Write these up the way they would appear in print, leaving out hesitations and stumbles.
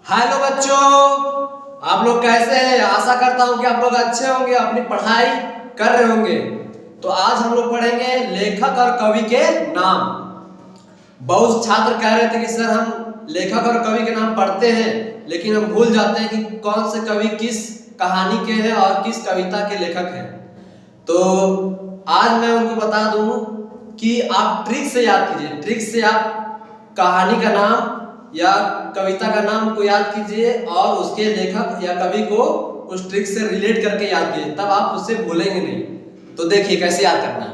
Hello बच्चों, आप लोग कैसे हैं? आशा करता हूं कि आप लोग अच्छे होंगे, अपनी पढ़ाई कर रहे होंगे। तो आज हम लोग पढ़ेंगे लेखक और कवि के नाम। बहुत छात्र कह रहे थे कि सर हम लेखक और कवि के नाम पढ़ते हैं, लेकिन हम भूल जाते हैं कि कौन से कवि किस कहानी के हैं और किस कविता के लेखक हैं। तो आज मैं उनको बता दूं कि आप ट्रिक से याद कीजिए। ट्रिक से आप कहानी का नाम या कविता का नाम को याद कीजिए और उसके लेखक या कवि को उस ट्रिक से रिलेट करके याद कीजिए, तब आप उससे भूलेंगे नहीं। तो देखिए कैसे याद करना है।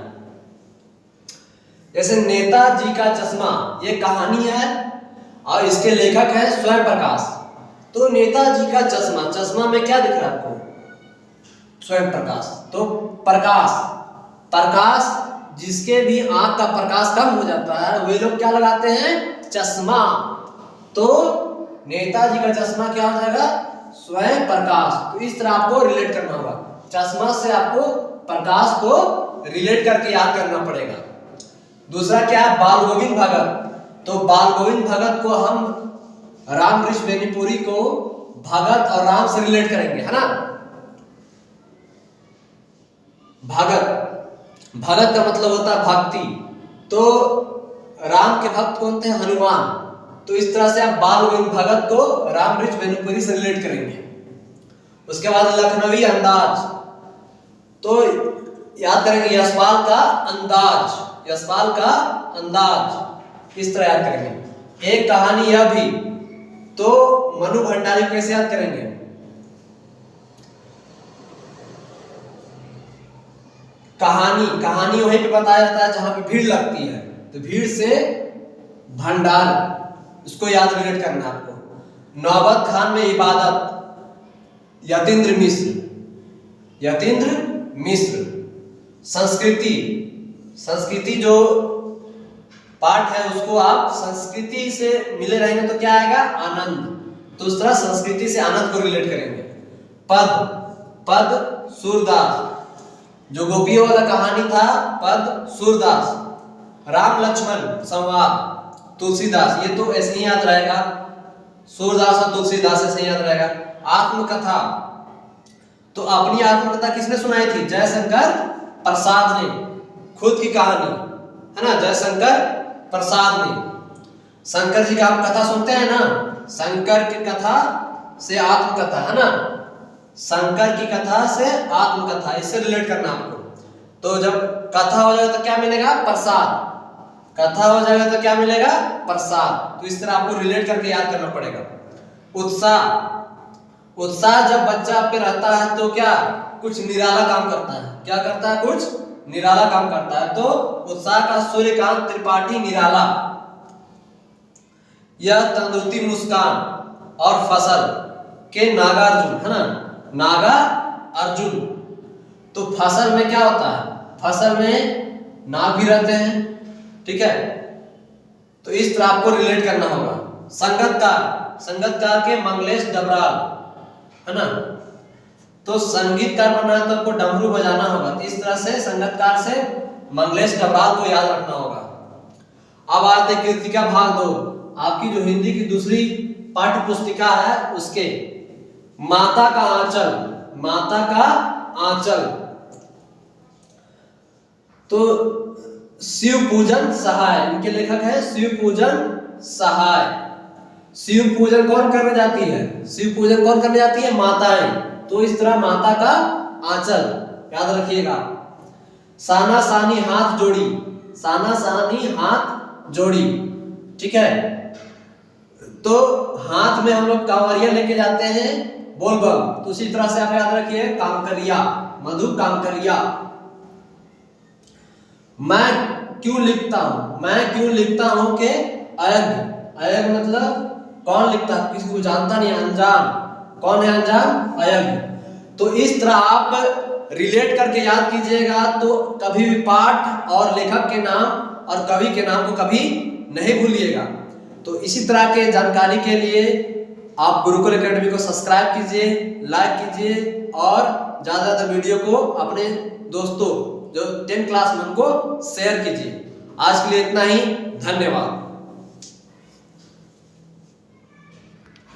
जैसे नेताजी का चश्मा, ये कहानी है और इसके लेखक है स्वयं प्रकाश। तो नेताजी का चश्मा, चश्मा में क्या दिख रहा है आपको? स्वयं प्रकाश। तो प्रकाश, प्रकाश जिसके भी आंख का प्रकाश कम हो जाता है वे लोग क्या लगाते हैं? चश्मा। तो नेताजी का चश्मा क्या हो जाएगा? स्वयं प्रकाश। तो इस तरह आपको रिलेट करना होगा। चश्मा से आपको प्रकाश को रिलेट करके याद करना पड़ेगा। दूसरा क्या है? बाल गोविंद भगत। तो बाल गोविंद भगत को हम राम वृक्ष बेनीपुरी को भगत और राम से रिलेट करेंगे, है ना? भगत, भगत का मतलब होता है भक्ति। तो राम के भक्त कौन थे? हनुमान। तो इस तरह से आप बाल गोविंद भगत को राम वृक्ष बेनीपुरी से रिलेट करेंगे। उसके बाद लखनवी अंदाज, तो याद करेंगे यशपाल का अंदाज, यशपाल का अंदाज, इस तरह याद करेंगे। एक कहानी यह भी, तो मनु भंडारी को कैसे याद करेंगे? कहानी, कहानी वहीं पे बताया जाता है जहां पे भीड़ लगती है। तो भीड़ से भंडार, उसको याद रिलेट करना है आपको। नौबत खान में इबादत, यतीन्द्र मिश्र, यतीन्द्र मिश्र। संस्कृति, संस्कृति जो पाठ है उसको आप संस्कृति से मिले रहेंगे तो क्या आएगा? आनंद। तो उस तरह संस्कृति से आनंद को रिलेट करेंगे। पद, पद सूरदास, जो गोपियों वाला कहानी था पद सूरदास। राम लक्ष्मण संवाद, तुलसीदास। ये तो ऐसे ही याद रहेगा, सूरदास और तुलसीदास ऐसे ही याद रहेगा। आत्मकथा, तो अपनी आत्मकथा किसने सुनाई थी? जयशंकर प्रसाद ने, खुद की कहानी, है ना? जयशंकर प्रसाद ने। शंकर जी का आप कथा सुनते हैं ना? शंकर की कथा से आत्मकथा, है ना? शंकर की कथा से आत्मकथा, इससे रिलेट करना आपको। तो जब कथा हो जाएगा तो क्या मिलेगा? प्रसाद। कथा हो जाएगा तो क्या मिलेगा? प्रसाद। तो इस तरह आपको रिलेट करके याद करना पड़ेगा। उत्साह, उत्साह जब बच्चा पे रहता है तो क्या कुछ निराला काम करता है। क्या करता है? कुछ निराला काम करता है। तो उत्साह का सूर्यकांत त्रिपाठी निराला। यह तंदुरुस्ती मुस्कान और फसल के नागार्जुन, है ना? नागा अर्जुन। तो फसल में क्या होता है? फसल में नाग भी रहते हैं, ठीक है? तो इस तरह आपको रिलेट करना होगा। संगीतकार, संगीतकार के मंगलेश डबराल, है ना? तो संगीतकार बनना है तो आपको डमरू बजाना होगा। तो इस तरह से संगीतकार से मंगलेश डबराल को याद रखना होगा। अब आते कृतिका भाग 2, आपकी जो हिंदी की दूसरी पाठ्य पुस्तिका है उसके माता का आंचल, माता का आंचल। तो शिव पूजन सहाय, इनके लेखक है शिव पूजन सहाय। शिव पूजन कौन करने जाती है? शिव पूजन कौन करने जाती है? माताएं। तो इस तरह माता का आंचल याद रखिएगा। साना सानी हाथ जोड़ी, साना सानी हाथ जोड़ी, ठीक है? तो हाथ में हम लोग कांवरिया लेके जाते हैं बोलबम। तो उसी तरह से आप याद रखिए कामकरिया, मधु कामकरिया। मैं क्यों लिखता हूं? मैं क्यों लिखता हूं के अयज्ञ, अयज्ञ मतलब कौन लिखता है? किसी को जानता नहीं, अनजान। कौन है अनजान? अयज्ञ। तो इस तरह आप रिलेट करके याद कीजिएगा तो कभी भी पाठ और लेखक के नाम और कवि के नाम को कभी नहीं भूलिएगा। तो इसी तरह के जानकारी के लिए आप गुरुकुल एकेडमी को सब्सक्राइब कीजिए, लाइक कीजिए और ज्यादा से ज्यादा वीडियो को अपने दोस्तों जो 10th क्लास में उनको शेयर कीजिए। आज के लिए इतना ही, धन्यवाद।